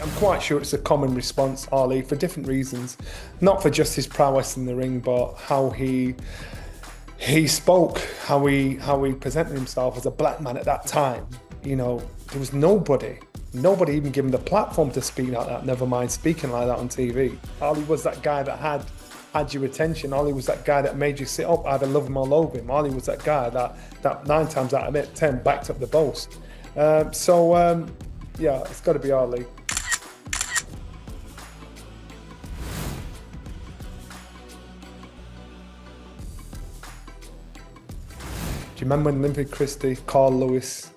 I'm quite sure it's a common response, Ali, for different reasons. Not for just his prowess in the ring, but how he spoke, how he presented himself as a black man at that time. You know, there was nobody even given the platform to speak like that, never mind speaking like that on TV. Ali was that guy that had your attention. Ali was that guy that made you sit up, either love him or loathe him. Ali was that guy that 9 times out of 10 backed up the boast. Yeah, it's got to be Ali. Do you remember when Olympic Christie, Carl Lewis,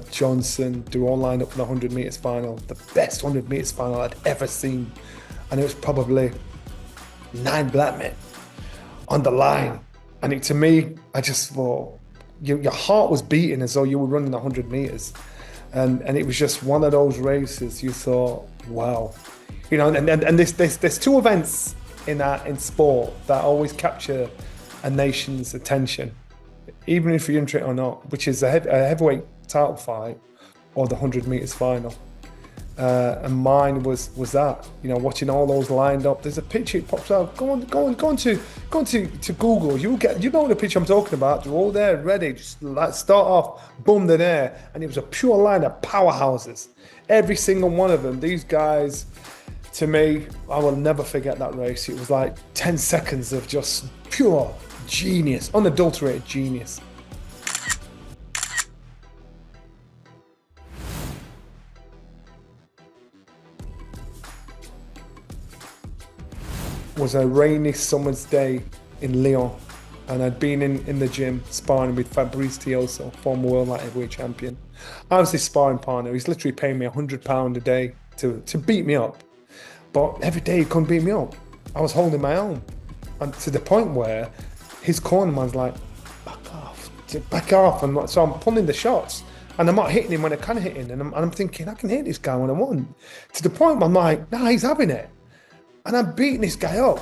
Johnson, they were all lined up for the 100 metres final, the best 100 metres final I'd ever seen. And it was probably 9 black men on the line. And to me, I just thought, your heart was beating as though you were running 100 metres. And it was just one of those races you thought, wow. You know, and there's 2 events in sport that always capture a nation's attention, even if you're into it or not, which is a heavyweight title fight or the 100 metres final. And mine was that, you know, watching all those lined up. There's a picture, it pops out. Go on to Google. You know the picture I'm talking about. They're all there, ready. Just like start off, boom, they're there, and it was a pure line of powerhouses. Every single one of them. These guys, to me, I will never forget that race. It was like 10 seconds of just pure genius, unadulterated genius. It was a rainy summer's day in Lyon, and I'd been in the gym sparring with Fabrice Tioso, former world light heavyweight champion. I was his sparring partner. He's literally paying me £100 a day to beat me up. But every day he couldn't beat me up. I was holding my own. And to the point where his cornerman's like, back off. And so I'm pulling the shots. And I'm not hitting him when I can hit him. And I'm thinking, I can hit this guy when I want. To the point where I'm like, nah, he's having it. And I'm beating this guy up.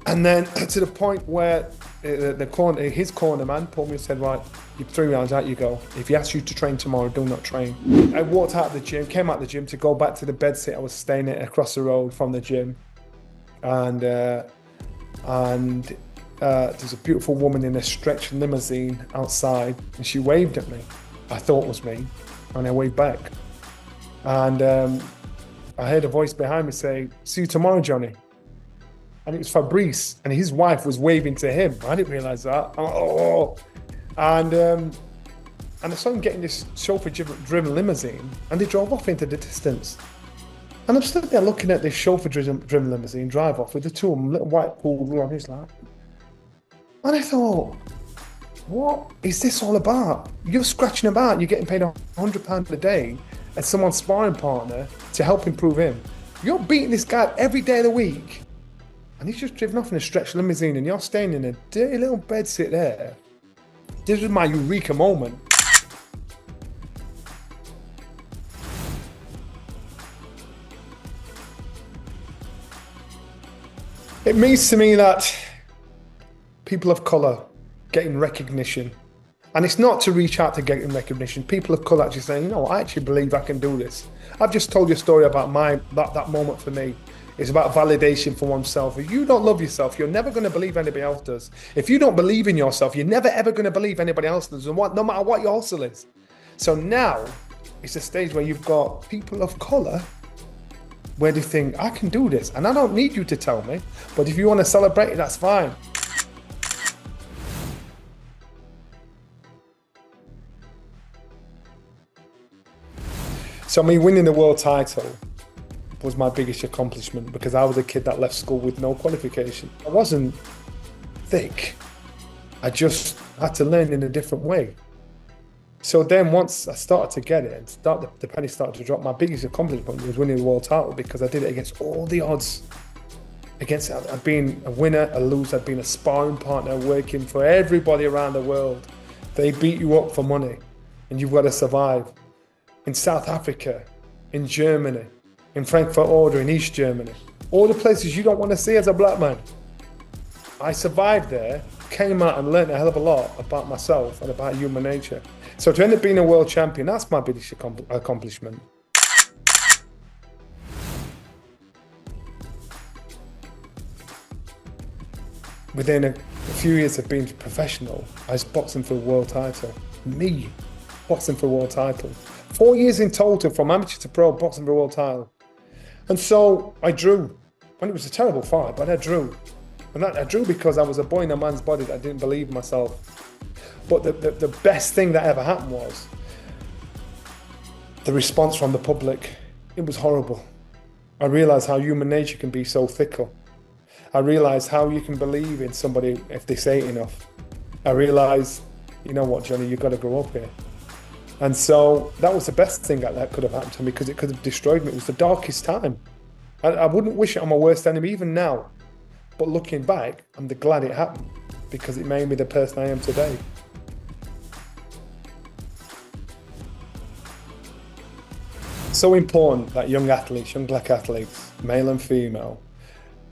And then to the point where his cornerman pulled me and said, right, you're 3 rounds, out you go. If he asks you to train tomorrow, do not train. I walked out of the gym, came out of the gym to go back to the bedsit I was staying at across the road from the gym. And there's a beautiful woman in a stretch limousine outside, and she waved at me. I thought it was me, and I waved back. And I heard a voice behind me say, see you tomorrow, Johnny. And it was Fabrice, and his wife was waving to him. I didn't realise that. Oh. And I saw him getting this chauffeur-driven limousine, and they drove off into the distance. And I'm stood there looking at this chauffeur-driven limousine drive off with the 2 of them, little white poodle on his lap. And I thought, what is this all about? You're scratching about, you're getting paid £100 a day as someone's sparring partner to help improve him. You're beating this guy every day of the week, and he's just driven off in a stretch limousine, and you're staying in a dirty little bedsit there. This was my Eureka moment. It means to me that people of colour getting recognition. And it's not to reach out to getting recognition. People of colour actually saying, you know, I actually believe I can do this. I've just told you a story about that moment for me. It's about validation for oneself. If you don't love yourself, you're never going to believe anybody else does. If you don't believe in yourself, you're never ever going to believe anybody else does, no matter what your hustle is. So now it's a stage where you've got people of colour where they think, I can do this, and I don't need you to tell me, but if you want to celebrate it, that's fine. So me winning the world title was my biggest accomplishment, because I was a kid that left school with no qualification. I wasn't thick. I just had to learn in a different way. So then once I started to get it, and the penny started to drop, my biggest accomplishment was winning the world title, because I did it against all the odds. I'd been a winner, a loser, I'd been a sparring partner working for everybody around the world. They beat you up for money, and you've got to survive. In South Africa, in Germany, in Frankfurt Oder, in East Germany, all the places you don't want to see as a black man. I survived there, came out and learned a hell of a lot about myself and about human nature. So to end up being a world champion, that's my biggest accomplishment. Within a few years of being professional, I was boxing for a world title. Me, boxing for a world title. 4 years in total, from amateur to pro, boxing for a world title. And so I drew. And it was a terrible fight, but I drew. And I drew because I was a boy in a man's body that didn't believe in myself. But the best thing that ever happened was the response from the public. It was horrible. I realised how human nature can be so fickle. I realised how you can believe in somebody if they say it enough. I realised, you know what, Johnny, you've got to grow up here. And so that was the best thing that could have happened to me, because it could have destroyed me. It was the darkest time. I wouldn't wish it on my worst enemy, even now. But looking back, I'm glad it happened, because it made me the person I am today. So important that young athletes, young black athletes, male and female,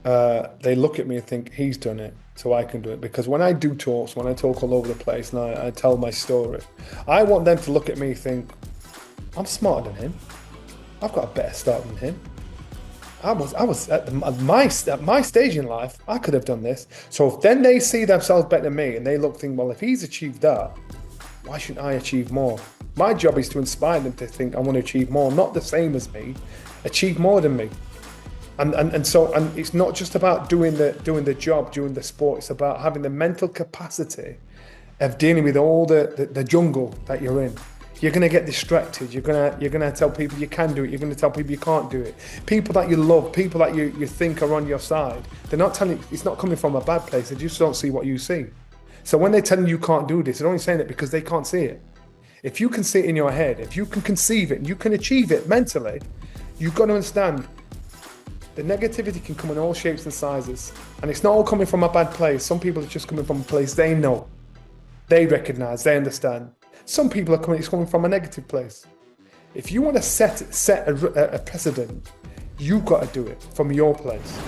they look at me and think, he's done it, so I can do it. Because when I do talks, when I talk all over the place and I tell my story, I want them to look at me and think, I'm smarter than him. I've got a better start than him. I was at my stage in life, I could have done this. So if then they see themselves better than me and they think, well, if he's achieved that, why shouldn't I achieve more? My job is to inspire them to think, I want to achieve more, not the same as me, achieve more than me. And so it's not just about doing the job, doing the sport. It's about having the mental capacity of dealing with all the jungle that you're in. You're going to get distracted. You're going to tell people you can do it. You're going to tell people you can't do it. People that you love, people that you think are on your side, they're not telling you, it's not coming from a bad place. They just don't see what you see. So when they're telling you can't do this, they're only saying it because they can't see it. If you can see it in your head, if you can conceive it and you can achieve it mentally, you've got to understand the negativity can come in all shapes and sizes. And it's not all coming from a bad place. Some people are just coming from a place they know, they recognize, they understand. Some people it's coming from a negative place. If you want to set a precedent, you've got to do it from your place.